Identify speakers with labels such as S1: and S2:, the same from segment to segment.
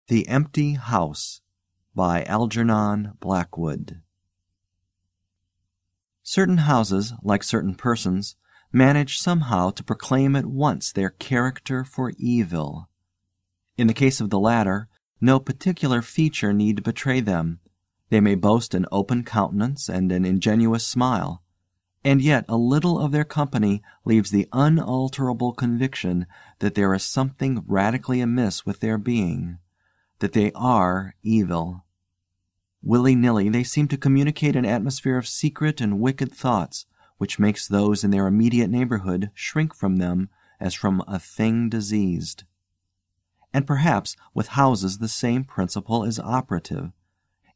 S1: The Empty House by Algernon Blackwood. Certain houses, like certain persons, manage somehow to proclaim at once their character for evil. In the case of the latter, no particular feature need betray them. They may boast an open countenance and an ingenuous smile, and yet a little of their company leaves the unalterable conviction that there is something radically amiss with their being, that they are evil. Willy-nilly they seem to communicate an atmosphere of secret and wicked thoughts, which makes those in their immediate neighborhood shrink from them as from a thing diseased. And perhaps with houses the same principle is operative,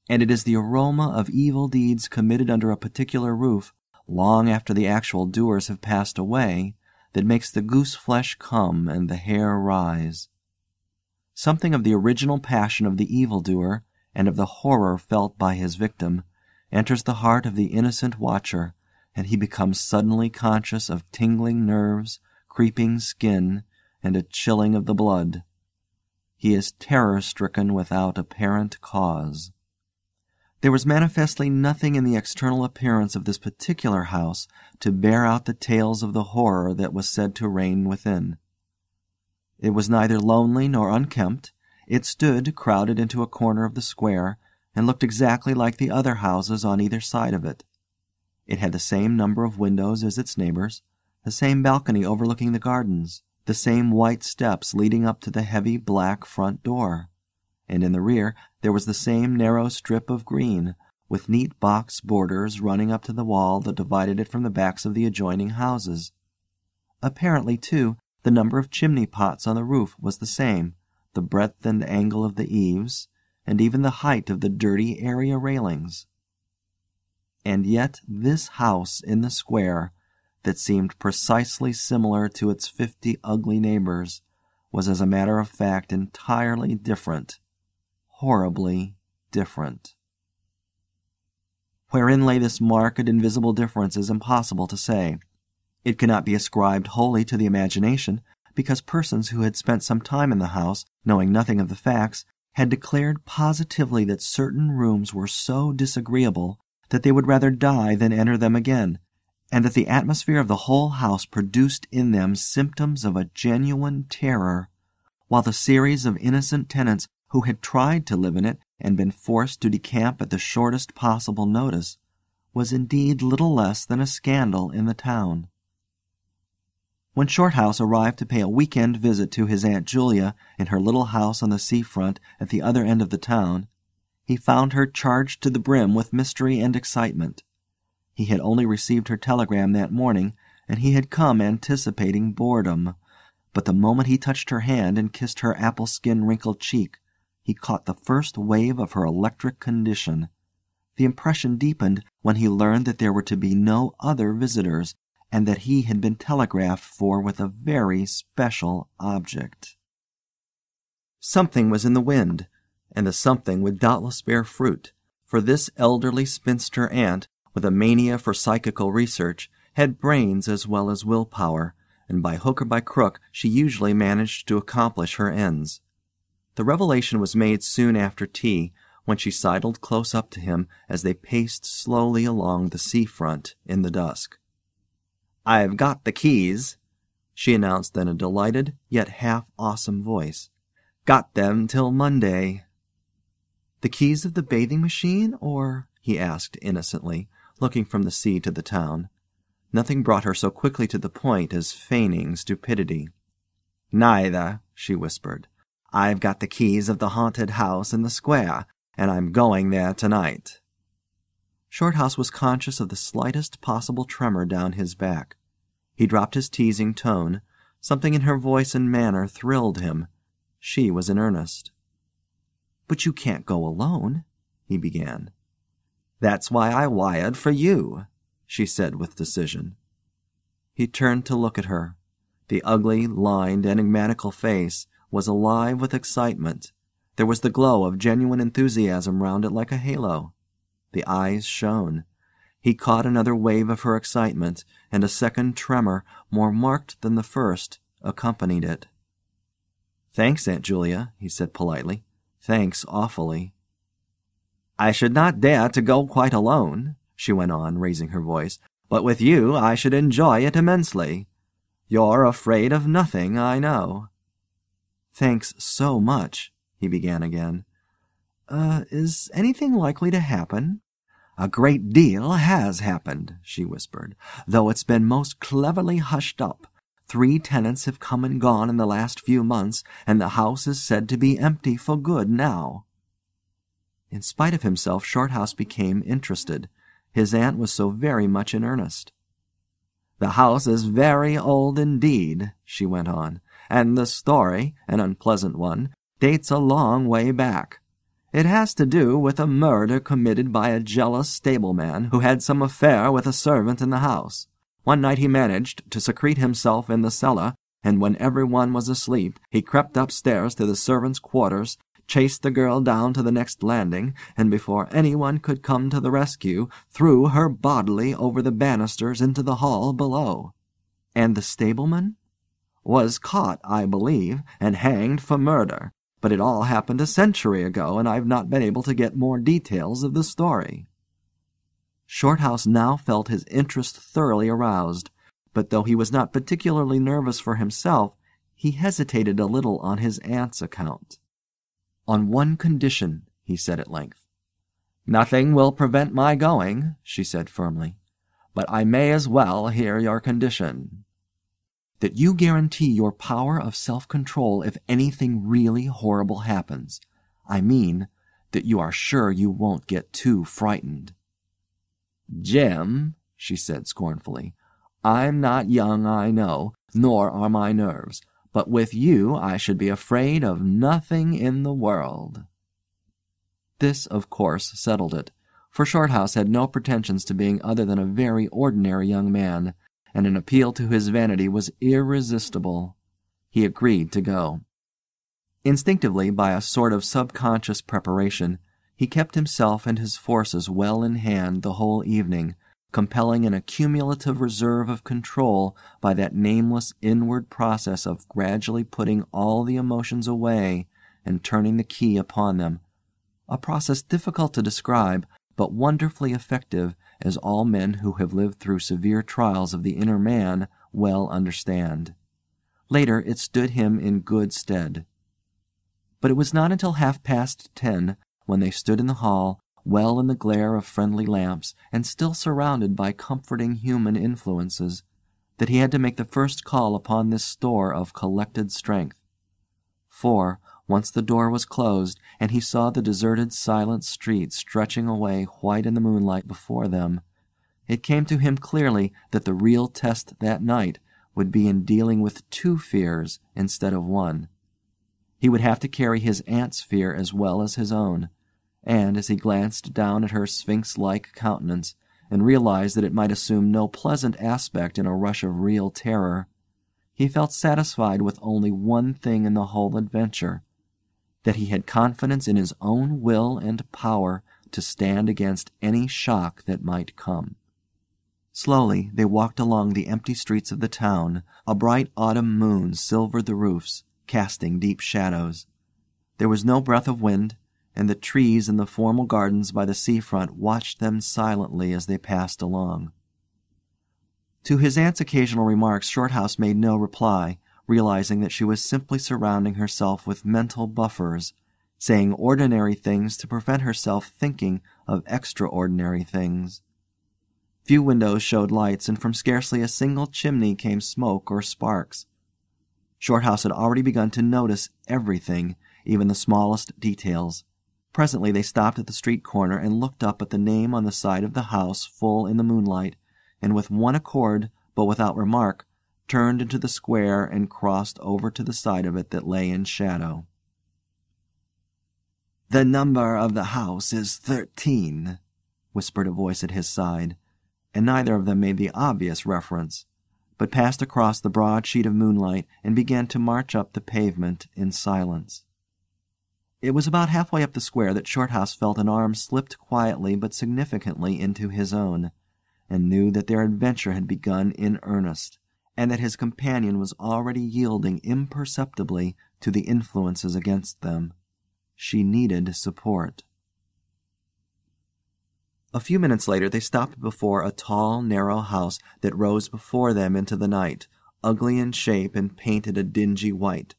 S1: and it is the aroma of evil deeds committed under a particular roof, long after the actual doers have passed away, that makes the goose-flesh come and the hair rise. Something of the original passion of the evildoer, and of the horror felt by his victim, enters the heart of the innocent watcher, and he becomes suddenly conscious of tingling nerves, creeping skin, and a chilling of the blood. He is terror-stricken without apparent cause. There was manifestly nothing in the external appearance of this particular house to bear out the tales of the horror that was said to reign within. It was neither lonely nor unkempt. It stood crowded into a corner of the square, and looked exactly like the other houses on either side of it. It had the same number of windows as its neighbors, the same balcony overlooking the gardens, the same white steps leading up to the heavy black front door, and in the rear there was the same narrow strip of green, with neat box borders running up to the wall that divided it from the backs of the adjoining houses. Apparently, too, the number of chimney pots on the roof was the same, the breadth and angle of the eaves, and even the height of the dirty area railings. And yet this house in the square, that seemed precisely similar to its 50 ugly neighbors, was as a matter of fact entirely different, horribly different. Wherein lay this marked invisible difference is impossible to say. It cannot be ascribed wholly to the imagination, because persons who had spent some time in the house, knowing nothing of the facts, had declared positively that certain rooms were so disagreeable that they would rather die than enter them again, and that the atmosphere of the whole house produced in them symptoms of a genuine terror, while the series of innocent tenants who had tried to live in it and been forced to decamp at the shortest possible notice was indeed little less than a scandal in the town. When Shorthouse arrived to pay a week-end visit to his Aunt Julia in her little house on the sea-front at the other end of the town, he found her charged to the brim with mystery and excitement. He had only received her telegram that morning, and he had come anticipating boredom, but the moment he touched her hand and kissed her apple-skin wrinkled cheek, he caught the first wave of her electric condition. The impression deepened when he learned that there were to be no other visitors, and that he had been telegraphed for with a very special object. Something was in the wind, and the something would doubtless bear fruit, for this elderly spinster aunt, with a mania for psychical research, had brains as well as will-power, and by hook or by crook she usually managed to accomplish her ends. The revelation was made soon after tea, when she sidled close up to him as they paced slowly along the sea-front in the dusk. "I've got the keys," she announced in a delighted yet half-awesome voice. "Got them till Monday." "The keys of the bathing machine, or?" he asked innocently, looking from the sea to the town. Nothing brought her so quickly to the point as feigning stupidity. "Neither," she whispered. "I've got the keys of the haunted house in the square, and I'm going there tonight." Shorthouse was conscious of the slightest possible tremor down his back. He dropped his teasing tone. Something in her voice and manner thrilled him. She was in earnest. "But you can't go alone," he began. "That's why I wired for you," she said with decision. He turned to look at her. The ugly, lined, enigmatical face was alive with excitement. There was the glow of genuine enthusiasm round it like a halo. The eyes shone. He caught another wave of her excitement, and a second tremor, more marked than the first, accompanied it. "Thanks, Aunt Julia," he said politely. "Thanks awfully." "I should not dare to go quite alone," she went on, raising her voice, "but with you I should enjoy it immensely. You're afraid of nothing, I know." "Thanks so much," he began again. Is anything likely to happen?" "A great deal has happened," she whispered, "though it's been most cleverly hushed up. 3 tenants have come and gone in the last few months, and the house is said to be empty for good now." In spite of himself, Shorthouse became interested. His aunt was so very much in earnest. "The house is very old indeed," she went on, "and the story, an unpleasant one, dates a long way back. It has to do with a murder committed by a jealous stableman who had some affair with a servant in the house. One night he managed to secrete himself in the cellar, and when everyone was asleep, he crept upstairs to the servants' quarters, chased the girl down to the next landing, and before anyone could come to the rescue, threw her bodily over the banisters into the hall below." "And the stableman?" "Was caught, I believe, and hanged for murder. But it all happened a century ago, and I've not been able to get more details of the story." Shorthouse now felt his interest thoroughly aroused, but though he was not particularly nervous for himself, he hesitated a little on his aunt's account. "On one condition," he said at length. "Nothing will prevent my going," she said firmly, "but I may as well hear your condition." "That you guarantee your power of self-control if anything really horrible happens. I mean, that you are sure you won't get too frightened." "Jim," she said scornfully, "I'm not young, I know, nor are my nerves, but with you I should be afraid of nothing in the world." This, of course, settled it, for Shorthouse had no pretensions to being other than a very ordinary young man, and an appeal to his vanity was irresistible. He agreed to go. Instinctively, by a sort of subconscious preparation, he kept himself and his forces well in hand the whole evening, compelling an accumulative reserve of control by that nameless inward process of gradually putting all the emotions away and turning the key upon them, a process difficult to describe, but wonderfully effective, as all men who have lived through severe trials of the inner man well understand. Later it stood him in good stead. But it was not until 10:30, when they stood in the hall, well in the glare of friendly lamps, and still surrounded by comforting human influences, that he had to make the first call upon this store of collected strength. For, once the door was closed, and he saw the deserted silent street stretching away white in the moonlight before them, it came to him clearly that the real test that night would be in dealing with 2 fears instead of 1. He would have to carry his aunt's fear as well as his own, and as he glanced down at her sphinx-like countenance, and realized that it might assume no pleasant aspect in a rush of real terror, he felt satisfied with only one thing in the whole adventure, that he had confidence in his own will and power to stand against any shock that might come. Slowly they walked along the empty streets of the town. A bright autumn moon silvered the roofs, casting deep shadows. There was no breath of wind, and the trees in the formal gardens by the seafront watched them silently as they passed along. To his aunt's occasional remarks Shorthouse made no reply, realizing that she was simply surrounding herself with mental buffers, saying ordinary things to prevent herself thinking of extraordinary things. Few windows showed lights, and from scarcely a single chimney came smoke or sparks. Shorthouse had already begun to notice everything, even the smallest details. Presently they stopped at the street corner and looked up at the name on the side of the house full in the moonlight, and with one accord, but without remark, turned into the square and crossed over to the side of it that lay in shadow. "The number of the house is 13, whispered a voice at his side, and neither of them made the obvious reference, but passed across the broad sheet of moonlight and began to march up the pavement in silence. It was about halfway up the square that Shorthouse felt an arm slipped quietly but significantly into his own, and knew that their adventure had begun in earnest, and that his companion was already yielding imperceptibly to the influences against them. She needed support. A few minutes later they stopped before a tall, narrow house that rose before them into the night, ugly in shape and painted a dingy white.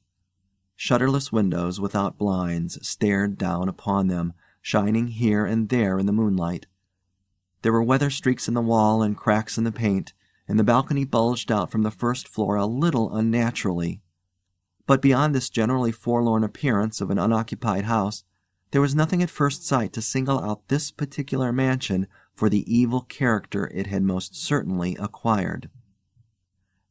S1: Shutterless windows without blinds stared down upon them, shining here and there in the moonlight. There were weather streaks in the wall and cracks in the paint, and the balcony bulged out from the first floor a little unnaturally. But beyond this generally forlorn appearance of an unoccupied house, there was nothing at first sight to single out this particular mansion for the evil character it had most certainly acquired.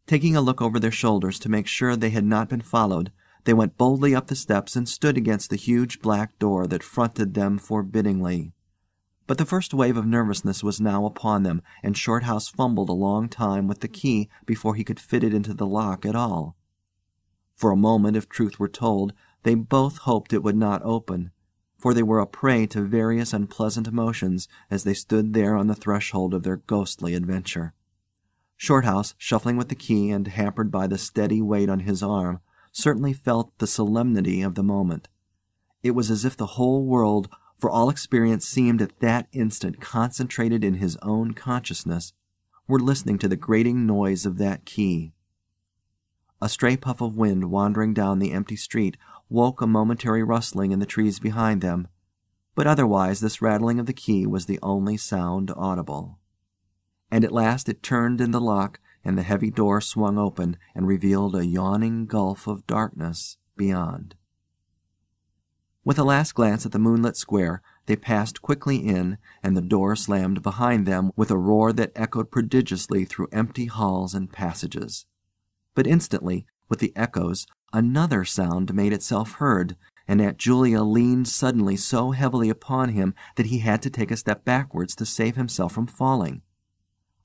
S1: Taking a look over their shoulders to make sure they had not been followed, they went boldly up the steps and stood against the huge black door that fronted them forbiddingly. But the first wave of nervousness was now upon them, and Shorthouse fumbled a long time with the key before he could fit it into the lock at all. For a moment, if truth were told, they both hoped it would not open, for they were a prey to various unpleasant emotions as they stood there on the threshold of their ghostly adventure. Shorthouse, shuffling with the key and hampered by the steady weight on his arm, certainly felt the solemnity of the moment. It was as if the whole world, for all experience seemed at that instant concentrated in his own consciousness, were listening to the grating noise of that key. A stray puff of wind wandering down the empty street woke a momentary rustling in the trees behind them, but otherwise this rattling of the key was the only sound audible. And at last it turned in the lock, and the heavy door swung open and revealed a yawning gulf of darkness beyond. With a last glance at the moonlit square, they passed quickly in, and the door slammed behind them with a roar that echoed prodigiously through empty halls and passages. But instantly, with the echoes, another sound made itself heard, and Aunt Julia leaned suddenly so heavily upon him that he had to take a step backwards to save himself from falling.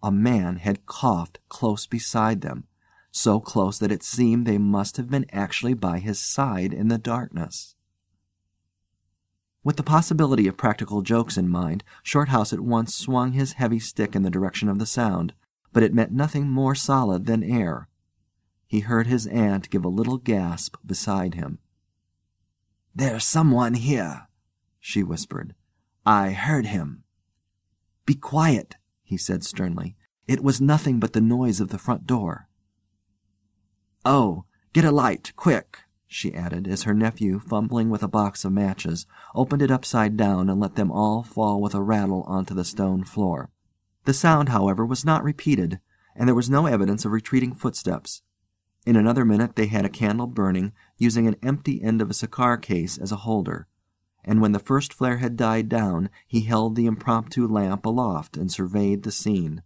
S1: A man had coughed close beside them, so close that it seemed they must have been actually by his side in the darkness. With the possibility of practical jokes in mind, Shorthouse at once swung his heavy stick in the direction of the sound, but it met nothing more solid than air. He heard his aunt give a little gasp beside him. "There's someone here," she whispered. "I heard him." "Be quiet," he said sternly. "It was nothing but the noise of the front door." "Oh, get a light, quick," she added, as her nephew, fumbling with a box of matches, opened it upside down and let them all fall with a rattle onto the stone floor. The sound, however, was not repeated, and there was no evidence of retreating footsteps. In another minute they had a candle burning, using an empty end of a cigar case as a holder, and when the first flare had died down he held the impromptu lamp aloft and surveyed the scene.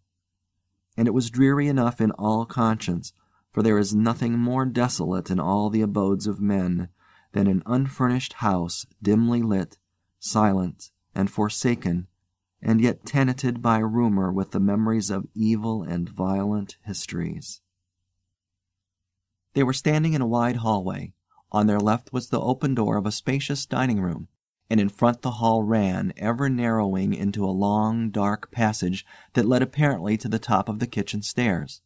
S1: And it was dreary enough in all conscience, for there is nothing more desolate in all the abodes of men than an unfurnished house dimly lit, silent, and forsaken, and yet tenanted by rumor with the memories of evil and violent histories. They were standing in a wide hallway. On their left was the open door of a spacious dining room, and in front the hall ran, ever narrowing into a long, dark passage that led apparently to the top of the kitchen stairs.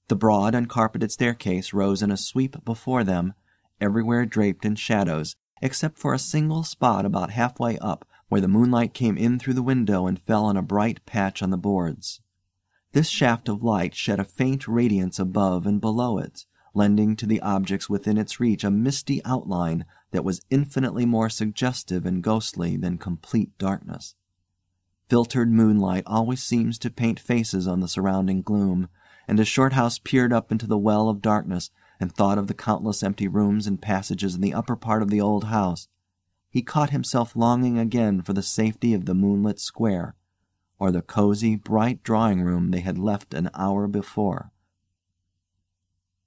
S1: The broad, uncarpeted staircase rose in a sweep before them, everywhere draped in shadows, except for a single spot about halfway up, where the moonlight came in through the window and fell on a bright patch on the boards. This shaft of light shed a faint radiance above and below it, lending to the objects within its reach a misty outline that was infinitely more suggestive and ghostly than complete darkness. Filtered moonlight always seems to paint faces on the surrounding gloom, and as Shorthouse peered up into the well of darkness and thought of the countless empty rooms and passages in the upper part of the old house, he caught himself longing again for the safety of the moonlit square, or the cozy, bright drawing-room they had left an hour before.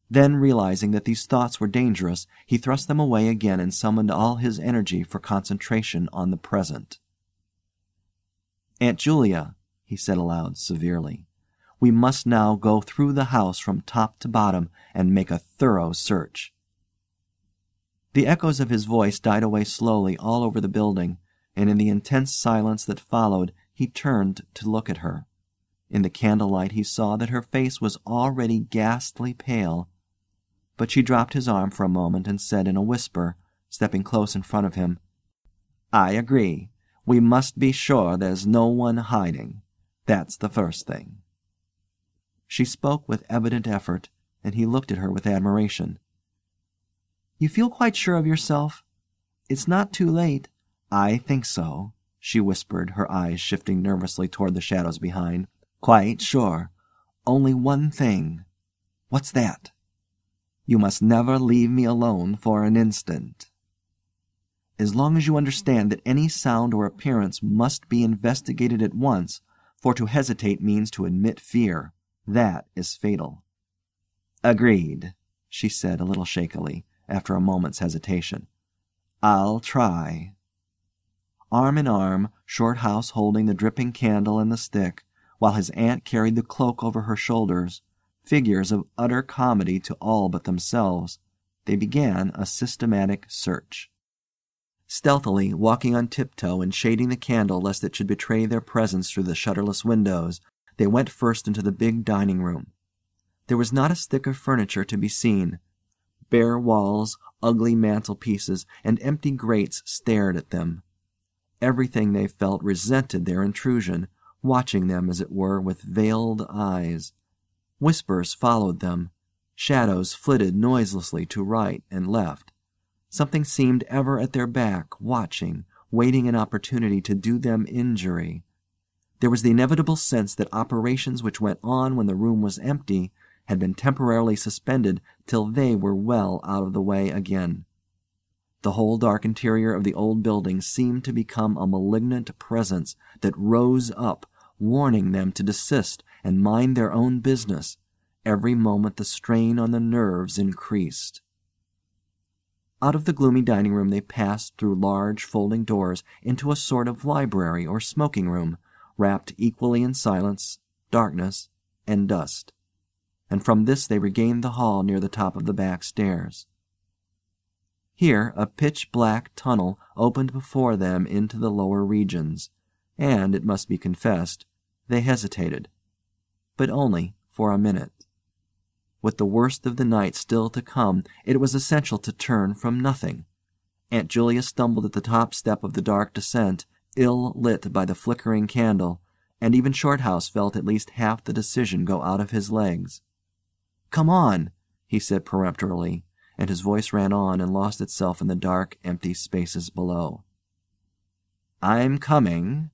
S1: Then, realizing that these thoughts were dangerous, he thrust them away again and summoned all his energy for concentration on the present. "Aunt Julia," he said aloud, severely, "we must now go through the house from top to bottom and make a thorough search." The echoes of his voice died away slowly all over the building, and in the intense silence that followed he turned to look at her. In the candlelight he saw that her face was already ghastly pale, but she dropped his arm for a moment and said in a whisper, stepping close in front of him, I agree. We must be sure there's no one hiding. That's the first thing." She spoke with evident effort, and he looked at her with admiration. "You feel quite sure of yourself? It's not too late." "I think so," she whispered, her eyes shifting nervously toward the shadows behind. "Quite sure. Only one thing." "What's that?" "You must never leave me alone for an instant." "As long as you understand that any sound or appearance must be investigated at once, for to hesitate means to admit fear. That is fatal." "Agreed," she said a little shakily, after a moment's hesitation. "I'll try." Arm in arm, Shorthouse holding the dripping candle and the stick, while his aunt carried the cloak over her shoulders, figures of utter comedy to all but themselves, they began a systematic search. Stealthily, walking on tiptoe and shading the candle lest it should betray their presence through the shutterless windows, they went first into the big dining room. There was not a stick of furniture to be seen. Bare walls, ugly mantelpieces, and empty grates stared at them. Everything, they felt, resented their intrusion, watching them, as it were, with veiled eyes. Whispers followed them. Shadows flitted noiselessly to right and left. Something seemed ever at their back, watching, waiting an opportunity to do them injury. There was the inevitable sense that operations which went on when the room was empty had been temporarily suspended till they were well out of the way again. The whole dark interior of the old building seemed to become a malignant presence that rose up, warning them to desist and mind their own business. Every moment the strain on the nerves increased. Out of the gloomy dining room they passed through large folding doors into a sort of library or smoking room, wrapped equally in silence, darkness, and dust, and from this they regained the hall near the top of the back stairs. Here a pitch-black tunnel opened before them into the lower regions, and, it must be confessed, they hesitated, but only for a minute. With the worst of the night still to come, it was essential to turn from nothing. Aunt Julia stumbled at the top step of the dark descent, ill lit by the flickering candle, and even Shorthouse felt at least half the decision go out of his legs. "Come on," he said peremptorily, and his voice ran on and lost itself in the dark, empty spaces below. "I'm coming,"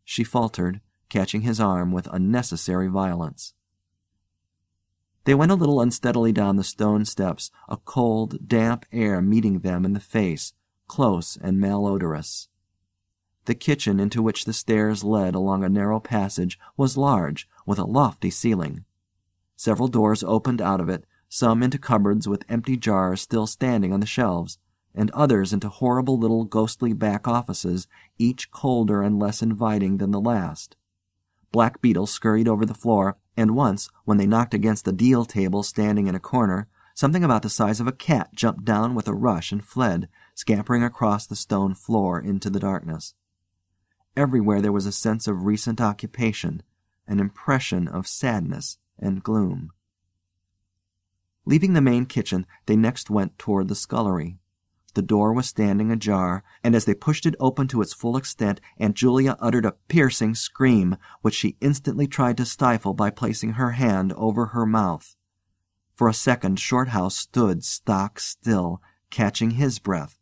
S1: she faltered, catching his arm with unnecessary violence. They went a little unsteadily down the stone steps, a cold, damp air meeting them in the face, close and malodorous. The kitchen, into which the stairs led along a narrow passage, was large, with a lofty ceiling. Several doors opened out of it, some into cupboards with empty jars still standing on the shelves, and others into horrible little ghostly back offices, each colder and less inviting than the last. Black beetles scurried over the floor, and once, when they knocked against the deal table standing in a corner, something about the size of a cat jumped down with a rush and fled, scampering across the stone floor into the darkness. Everywhere there was a sense of recent occupation, an impression of sadness and gloom. Leaving the main kitchen, they next went toward the scullery. The door was standing ajar, and as they pushed it open to its full extent, Aunt Julia uttered a piercing scream, which she instantly tried to stifle by placing her hand over her mouth. For a second Shorthouse stood stock still, catching his breath.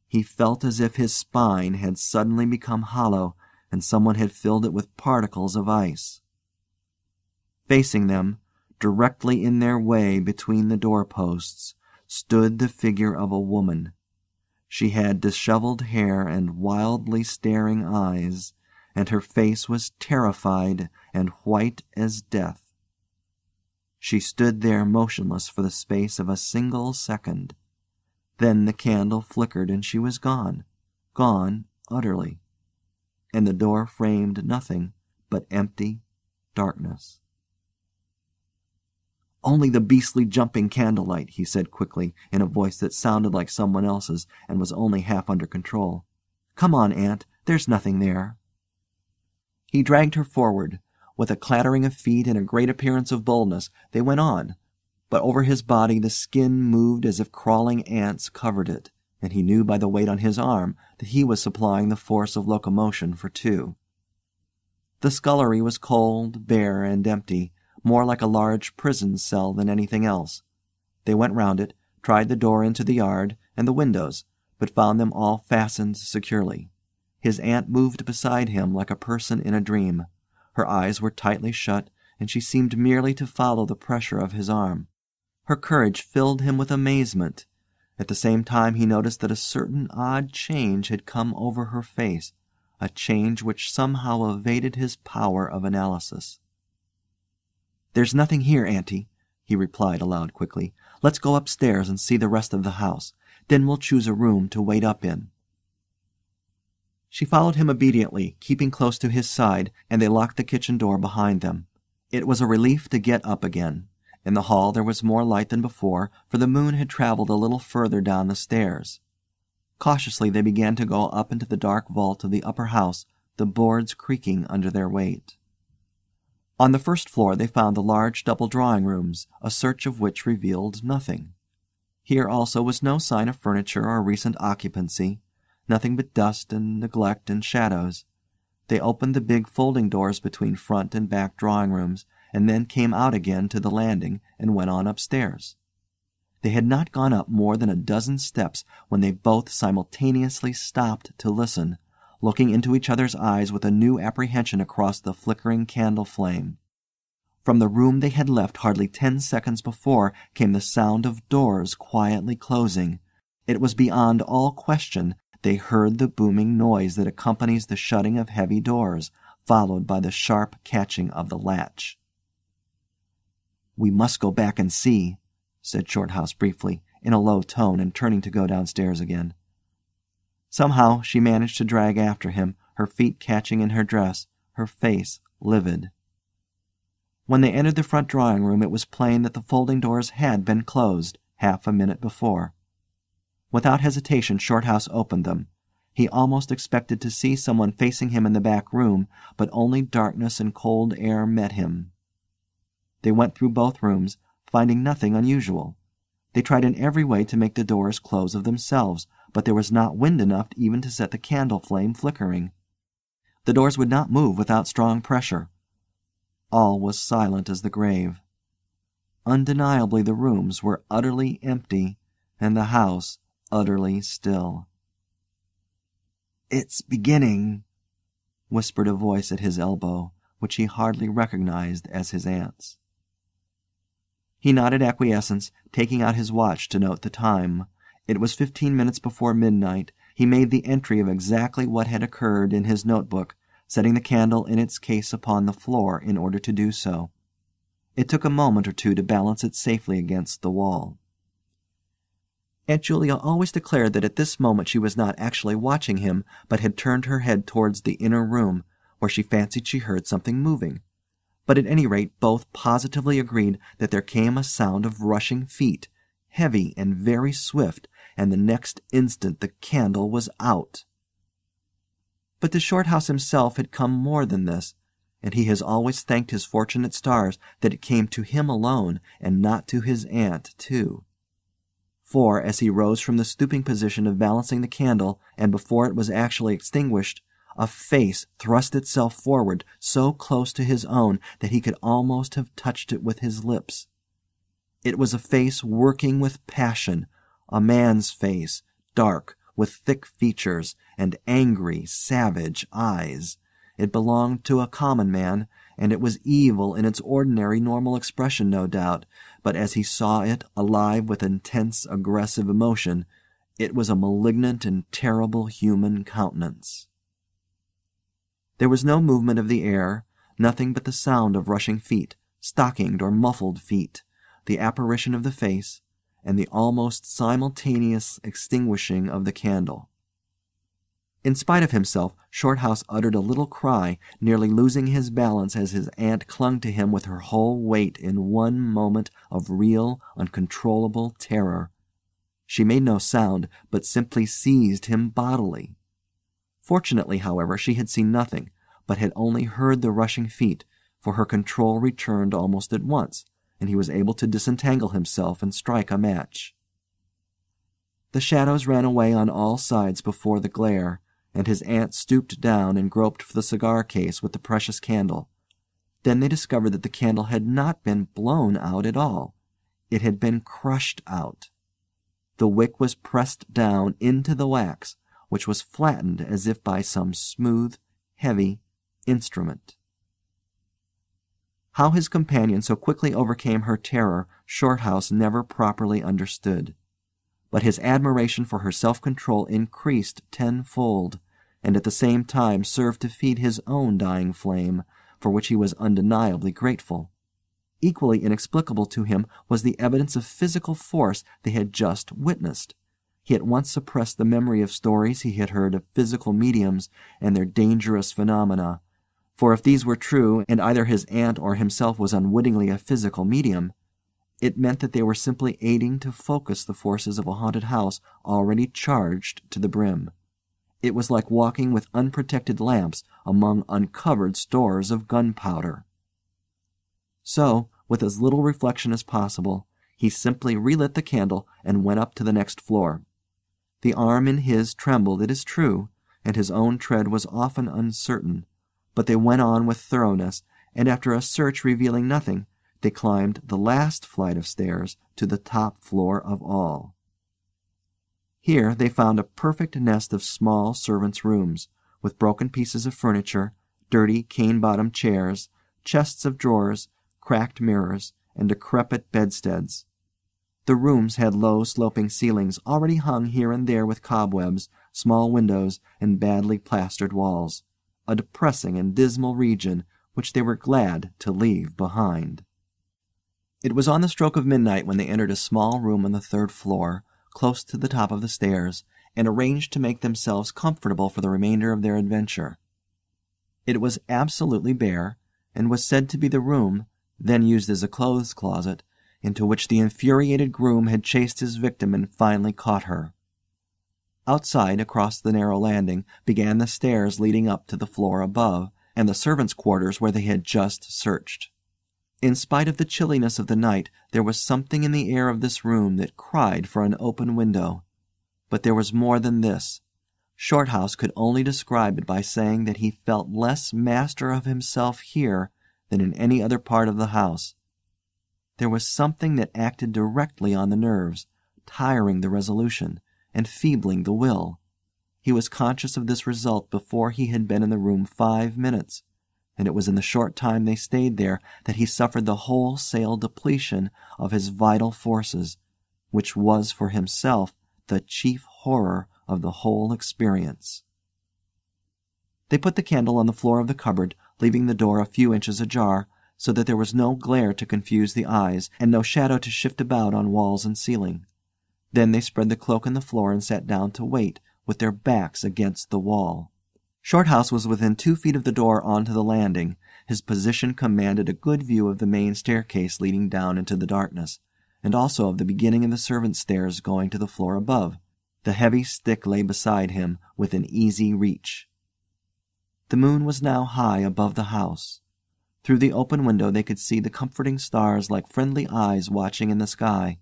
S1: He felt as if his spine had suddenly become hollow, and someone had filled it with particles of ice. Facing them, directly in their way between the doorposts, stood the figure of a woman. She had disheveled hair and wildly staring eyes, and her face was terrified and white as death. She stood there motionless for the space of a single second. Then the candle flickered and she was gone utterly, and the door framed nothing but empty darkness. "Only the beastly jumping candlelight," he said quickly, in a voice that sounded like someone else's and was only half under control. "Come on, Aunt, there's nothing there." He dragged her forward. With a clattering of feet and a great appearance of boldness, they went on, but over his body the skin moved as if crawling ants covered it, and he knew by the weight on his arm that he was supplying the force of locomotion for two. The scullery was cold, bare, and empty, more like a large prison cell than anything else. They went round it, tried the door into the yard and the windows, but found them all fastened securely. His aunt moved beside him like a person in a dream. Her eyes were tightly shut, and she seemed merely to follow the pressure of his arm. Her courage filled him with amazement. At the same time he noticed that a certain odd change had come over her face, a change which somehow evaded his power of analysis. "There's nothing here, Auntie," he replied aloud quickly. "Let's go upstairs and see the rest of the house. Then we'll choose a room to wait up in." She followed him obediently, keeping close to his side, and they locked the kitchen door behind them. It was a relief to get up again. In the hall there was more light than before, for the moon had travelled a little further down the stairs. Cautiously they began to go up into the dark vault of the upper house, the boards creaking under their weight. On the first floor they found the large double drawing-rooms, a search of which revealed nothing. Here also was no sign of furniture or recent occupancy, nothing but dust and neglect and shadows. They opened the big folding doors between front and back drawing-rooms, and then came out again to the landing and went on upstairs. They had not gone up more than a dozen steps when they both simultaneously stopped to listen, looking into each other's eyes with a new apprehension across the flickering candle flame. From the room they had left hardly 10 seconds before came the sound of doors quietly closing. It was beyond all question they heard the booming noise that accompanies the shutting of heavy doors, followed by the sharp catching of the latch. "We must go back and see," said Shorthouse briefly, in a low tone, and turning to go downstairs again. Somehow she managed to drag after him, her feet catching in her dress, her face livid. When they entered the front drawing-room it was plain that the folding doors had been closed half a minute before. Without hesitation Shorthouse opened them. He almost expected to see someone facing him in the back room, but only darkness and cold air met him. They went through both rooms, finding nothing unusual. They tried in every way to make the doors close of themselves, but there was not wind enough even to set the candle flame flickering. The doors would not move without strong pressure. All was silent as the grave. Undeniably the rooms were utterly empty, and the house utterly still. "It's beginning," whispered a voice at his elbow, which he hardly recognized as his aunt's. He nodded acquiescence, taking out his watch to note the time. It was 15 minutes before midnight. He made the entry of exactly what had occurred in his notebook, setting the candle in its case upon the floor in order to do so. It took a moment or two to balance it safely against the wall. Aunt Julia always declared that at this moment she was not actually watching him, but had turned her head towards the inner room, where she fancied she heard something moving. But at any rate both positively agreed that there came a sound of rushing feet, heavy and very swift, and the next instant the candle was out. But to Shorthouse himself had come more than this, and he has always thanked his fortunate stars that it came to him alone, and not to his aunt too. For, as he rose from the stooping position of balancing the candle, and before it was actually extinguished, a face thrust itself forward so close to his own that he could almost have touched it with his lips. It was a face working with passion, a man's face, dark, with thick features, and angry, savage eyes. It belonged to a common man, and it was evil in its ordinary normal expression, no doubt, but as he saw it, alive with intense, aggressive emotion, it was a malignant and terrible human countenance. There was no movement of the air, nothing but the sound of rushing feet, stockinged or muffled feet, the apparition of the face, and the almost simultaneous extinguishing of the candle. In spite of himself, Shorthouse uttered a little cry, nearly losing his balance as his aunt clung to him with her whole weight in one moment of real, uncontrollable terror. She made no sound, but simply seized him bodily. Fortunately, however, she had seen nothing, but had only heard the rushing feet, for her control returned almost at once, and he was able to disentangle himself and strike a match. The shadows ran away on all sides before the glare, and his aunt stooped down and groped for the cigar case with the precious candle. Then they discovered that the candle had not been blown out at all. It had been crushed out. The wick was pressed down into the wax, which was flattened as if by some smooth, heavy instrument. How his companion so quickly overcame her terror Shorthouse never properly understood. But his admiration for her self-control increased tenfold, and at the same time served to feed his own dying flame, for which he was undeniably grateful. Equally inexplicable to him was the evidence of physical force they had just witnessed. He at once suppressed the memory of stories he had heard of physical mediums and their dangerous phenomena, for if these were true, and either his aunt or himself was unwittingly a physical medium, it meant that they were simply aiding to focus the forces of a haunted house already charged to the brim. It was like walking with unprotected lamps among uncovered stores of gunpowder. So, with as little reflection as possible, he simply relit the candle and went up to the next floor. The arm in his trembled, it is true, and his own tread was often uncertain, but they went on with thoroughness, and after a search revealing nothing, they climbed the last flight of stairs to the top floor of all. Here they found a perfect nest of small servants' rooms, with broken pieces of furniture, dirty cane-bottomed chairs, chests of drawers, cracked mirrors, and decrepit bedsteads. The rooms had low sloping ceilings already hung here and there with cobwebs, small windows, and badly plastered walls, a depressing and dismal region which they were glad to leave behind. It was on the stroke of midnight when they entered a small room on the third floor, close to the top of the stairs, and arranged to make themselves comfortable for the remainder of their adventure. It was absolutely bare, and was said to be the room, then used as a clothes closet, into which the infuriated groom had chased his victim and finally caught her. Outside, across the narrow landing, began the stairs leading up to the floor above, and the servants' quarters where they had just searched. In spite of the chilliness of the night, there was something in the air of this room that cried for an open window. But there was more than this. Shorthouse could only describe it by saying that he felt less master of himself here than in any other part of the house. There was something that acted directly on the nerves, tiring the resolution, and feebling the will. He was conscious of this result before he had been in the room 5 minutes, and it was in the short time they stayed there that he suffered the wholesale depletion of his vital forces, which was for himself the chief horror of the whole experience. They put the candle on the floor of the cupboard, leaving the door a few inches ajar, so that there was no glare to confuse the eyes, and no shadow to shift about on walls and ceiling. Then they spread the cloak on the floor and sat down to wait, with their backs against the wall. Shorthouse was within 2 feet of the door onto the landing. His position commanded a good view of the main staircase leading down into the darkness, and also of the beginning of the servants' stairs going to the floor above. The heavy stick lay beside him, within easy reach. The moon was now high above the house. Through the open window they could see the comforting stars like friendly eyes watching in the sky.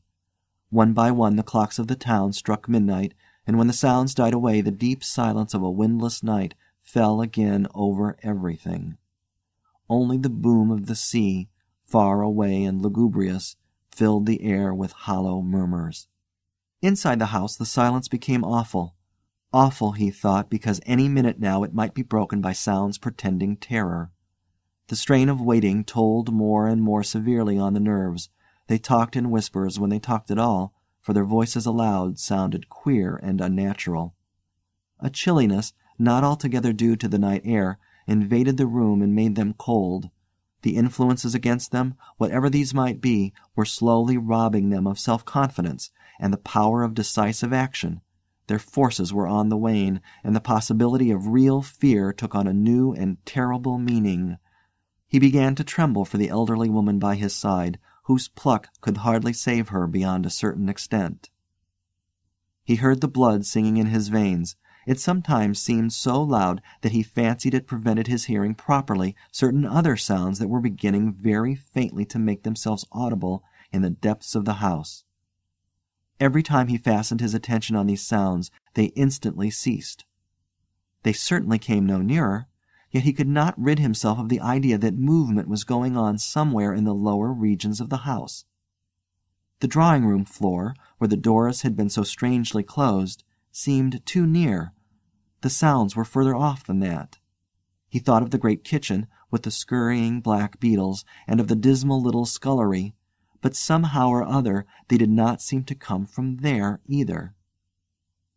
S1: One by one the clocks of the town struck midnight, and when the sounds died away the deep silence of a windless night fell again over everything. Only the boom of the sea, far away and lugubrious, filled the air with hollow murmurs. Inside the house the silence became awful. Awful, he thought, because any minute now it might be broken by sounds portending terror. The strain of waiting told more and more severely on the nerves. They talked in whispers when they talked at all, for their voices aloud sounded queer and unnatural. A chilliness, not altogether due to the night air, invaded the room and made them cold. The influences against them, whatever these might be, were slowly robbing them of self-confidence and the power of decisive action. Their forces were on the wane, and the possibility of real fear took on a new and terrible meaning. He began to tremble for the elderly woman by his side, whose pluck could hardly save her beyond a certain extent. He heard the blood singing in his veins. It sometimes seemed so loud that he fancied it prevented his hearing properly certain other sounds that were beginning very faintly to make themselves audible in the depths of the house. Every time he fastened his attention on these sounds, they instantly ceased. They certainly came no nearer, yet he could not rid himself of the idea that movement was going on somewhere in the lower regions of the house. The drawing-room floor, where the doors had been so strangely closed, seemed too near. The sounds were further off than that. He thought of the great kitchen, with the scurrying black beetles, and of the dismal little scullery, but somehow or other they did not seem to come from there either.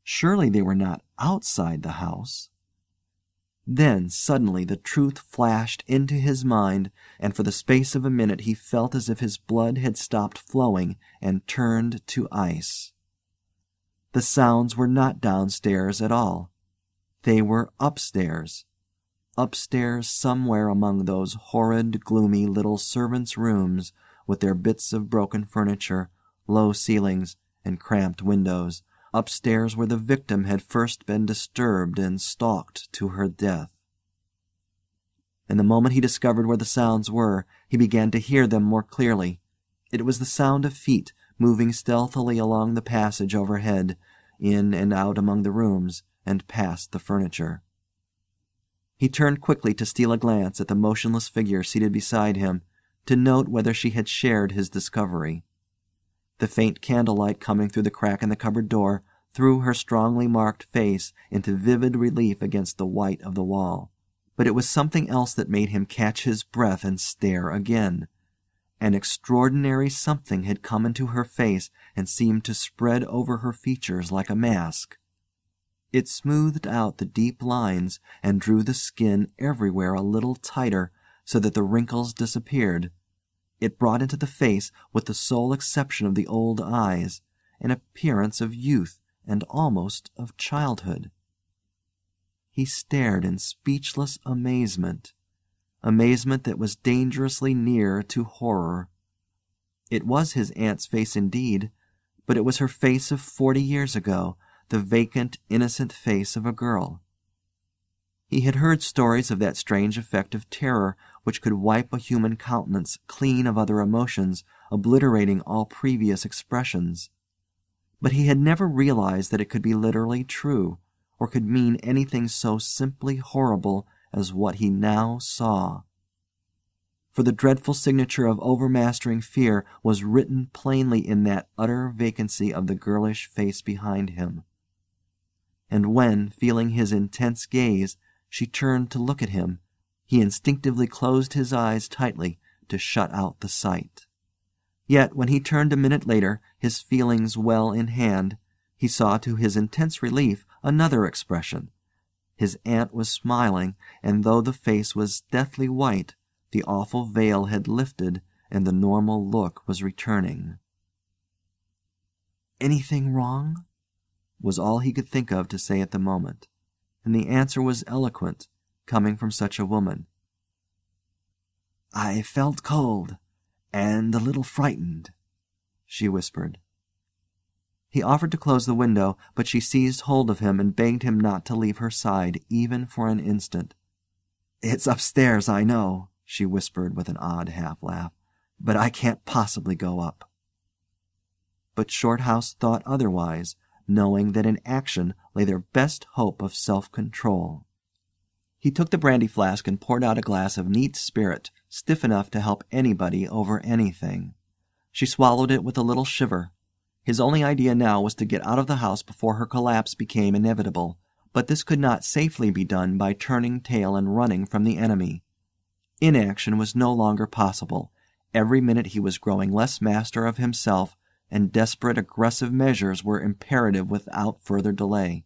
S1: Surely they were not outside the house. Then suddenly the truth flashed into his mind, and for the space of a minute he felt as if his blood had stopped flowing and turned to ice. The sounds were not downstairs at all. They were upstairs. Upstairs somewhere among those horrid, gloomy little servants' rooms, with their bits of broken furniture, low ceilings, and cramped windows, upstairs where the victim had first been disturbed and stalked to her death. And the moment he discovered where the sounds were, he began to hear them more clearly. It was the sound of feet moving stealthily along the passage overhead, in and out among the rooms, and past the furniture. He turned quickly to steal a glance at the motionless figure seated beside him, to note whether she had shared his discovery. The faint candlelight coming through the crack in the cupboard door threw her strongly marked face into vivid relief against the white of the wall. But it was something else that made him catch his breath and stare again. An extraordinary something had come into her face and seemed to spread over her features like a mask. It smoothed out the deep lines and drew the skin everywhere a little tighter, so that the wrinkles disappeared. It brought into the face, with the sole exception of the old eyes, an appearance of youth and almost of childhood. He stared in speechless amazement that was dangerously near to horror. It was his aunt's face indeed, but it was her face of 40 years ago, the vacant, innocent face of a girl. He had heard stories of that strange effect of terror which could wipe a human countenance clean of other emotions, obliterating all previous expressions. But he had never realized that it could be literally true, or could mean anything so simply horrible as what he now saw. For the dreadful signature of overmastering fear was written plainly in that utter vacancy of the girlish face behind him. And when, feeling his intense gaze, she turned to look at him, he instinctively closed his eyes tightly to shut out the sight. Yet when he turned a minute later, his feelings well in hand, he saw to his intense relief another expression. His aunt was smiling, and though the face was deathly white, the awful veil had lifted and the normal look was returning. "Anything wrong?" was all he could think of to say at the moment, and the answer was eloquent, coming from such a woman. "I felt cold, and a little frightened," she whispered. He offered to close the window, but she seized hold of him and begged him not to leave her side, even for an instant. "It's upstairs, I know," she whispered with an odd half-laugh, "but I can't possibly go up." But Shorthouse thought otherwise, knowing that in action lay their best hope of self-control. He took the brandy flask and poured out a glass of neat spirit, stiff enough to help anybody over anything. She swallowed it with a little shiver. His only idea now was to get out of the house before her collapse became inevitable, but this could not safely be done by turning tail and running from the enemy. Inaction was no longer possible. Every minute he was growing less master of himself, and desperate aggressive measures were imperative without further delay.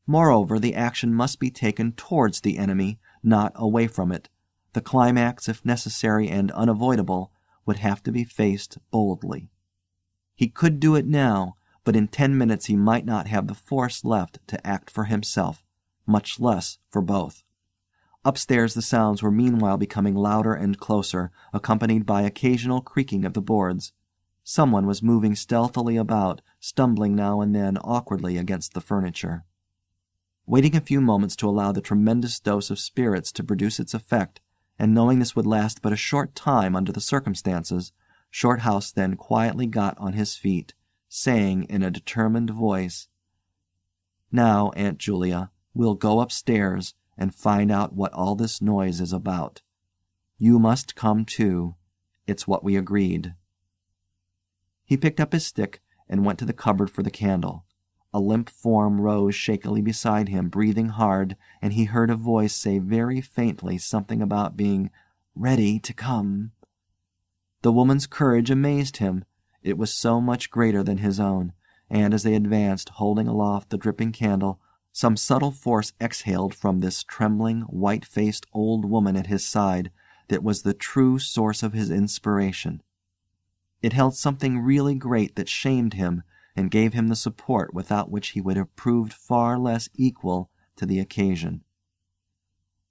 S1: Moreover, the action must be taken towards the enemy, not away from it. The climax, if necessary and unavoidable, would have to be faced boldly. He could do it now, but in 10 minutes he might not have the force left to act for himself, much less for both. Upstairs the sounds were meanwhile becoming louder and closer, accompanied by occasional creaking of the boards. Someone was moving stealthily about, stumbling now and then awkwardly against the furniture. Waiting a few moments to allow the tremendous dose of spirits to produce its effect, and knowing this would last but a short time under the circumstances, Shorthouse then quietly got on his feet, saying in a determined voice, "Now, Aunt Julia, we'll go upstairs and find out what all this noise is about. You must come too. It's what we agreed." He picked up his stick and went to the cupboard for the candle. A limp form rose shakily beside him, breathing hard, and he heard a voice say very faintly something about being ready to come. The woman's courage amazed him. It was so much greater than his own, and as they advanced, holding aloft the dripping candle, some subtle force exhaled from this trembling, white-faced old woman at his side that was the true source of his inspiration. It held something really great that shamed him and gave him the support without which he would have proved far less equal to the occasion.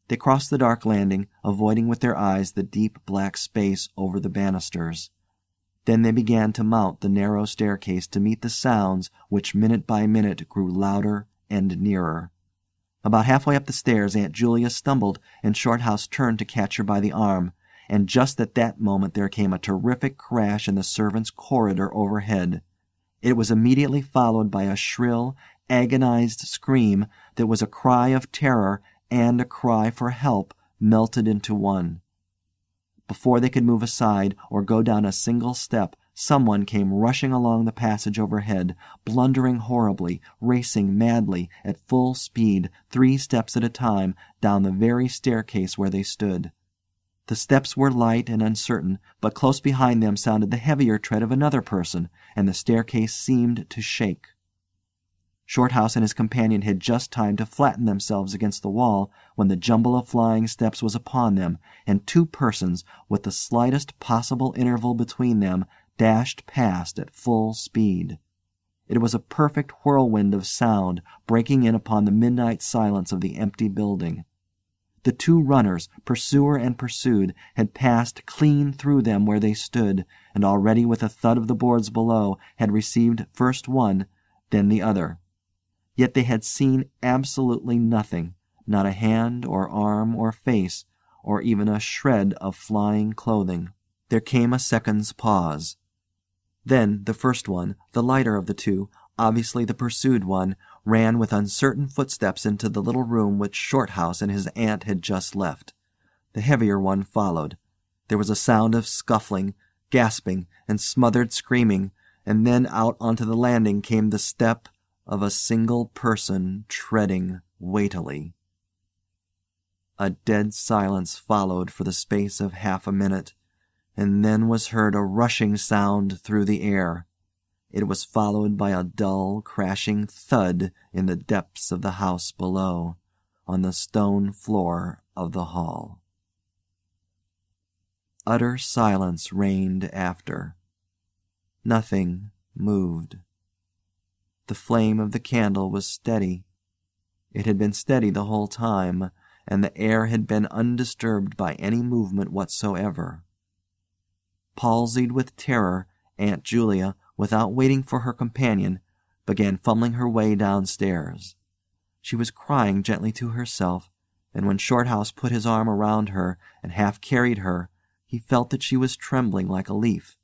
S1: They crossed the dark landing, avoiding with their eyes the deep black space over the banisters. Then they began to mount the narrow staircase to meet the sounds which minute by minute grew louder and nearer. About halfway up the stairs Aunt Julia stumbled, and Shorthouse turned to catch her by the arm, and just at that moment there came a terrific crash in the servants' corridor overhead. It was immediately followed by a shrill, agonized scream that was a cry of terror and a cry for help melted into one. Before they could move aside or go down a single step, someone came rushing along the passage overhead, blundering horribly, racing madly, at full speed, 3 steps at a time, down the very staircase where they stood. The steps were light and uncertain, but close behind them sounded the heavier tread of another person, and the staircase seemed to shake. Shorthouse and his companion had just time to flatten themselves against the wall when the jumble of flying steps was upon them, and 2 persons, with the slightest possible interval between them, dashed past at full speed. It was a perfect whirlwind of sound breaking in upon the midnight silence of the empty building. The 2 runners, pursuer and pursued, had passed clean through them where they stood, and already with a thud of the boards below had received first one, then the other. Yet they had seen absolutely nothing, not a hand or arm or face, or even a shred of flying clothing. There came a second's pause. Then the first one, the lighter of the 2, obviously the pursued one, ran with uncertain footsteps into the little room which Shorthouse and his aunt had just left. The heavier one followed. There was a sound of scuffling, gasping, and smothered screaming, and then out onto the landing came the step of a single person treading weightily. A dead silence followed for the space of half a minute, and then was heard a rushing sound through the air. It was followed by a dull, crashing thud in the depths of the house below, on the stone floor of the hall. Utter silence reigned after. Nothing moved. The flame of the candle was steady. It had been steady the whole time, and the air had been undisturbed by any movement whatsoever. Palsied with terror, Aunt Julia, without waiting for her companion, began fumbling her way downstairs. She was crying gently to herself, and when Shorthouse put his arm around her and half carried her, he felt that she was trembling like a leaf.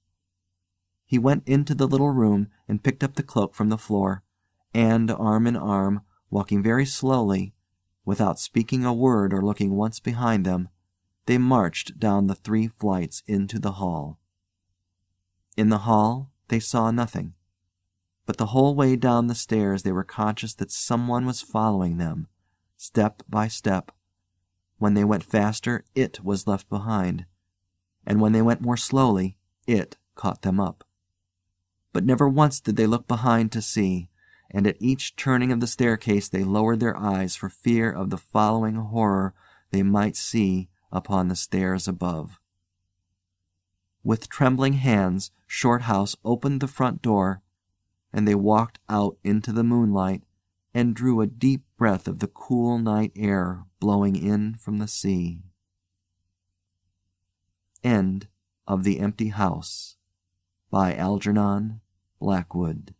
S1: He went into the little room and picked up the cloak from the floor, and, arm in arm, walking very slowly, without speaking a word or looking once behind them, they marched down the 3 flights into the hall. In the hall they saw nothing, but the whole way down the stairs they were conscious that someone was following them, step by step. When they went faster, it was left behind, and when they went more slowly, it caught them up. But never once did they look behind to see, and at each turning of the staircase they lowered their eyes for fear of the following horror they might see upon the stairs above. With trembling hands, Shorthouse opened the front door, and they walked out into the moonlight and drew a deep breath of the cool night air blowing in from the sea. End of The Empty House by Algernon, Blackwood.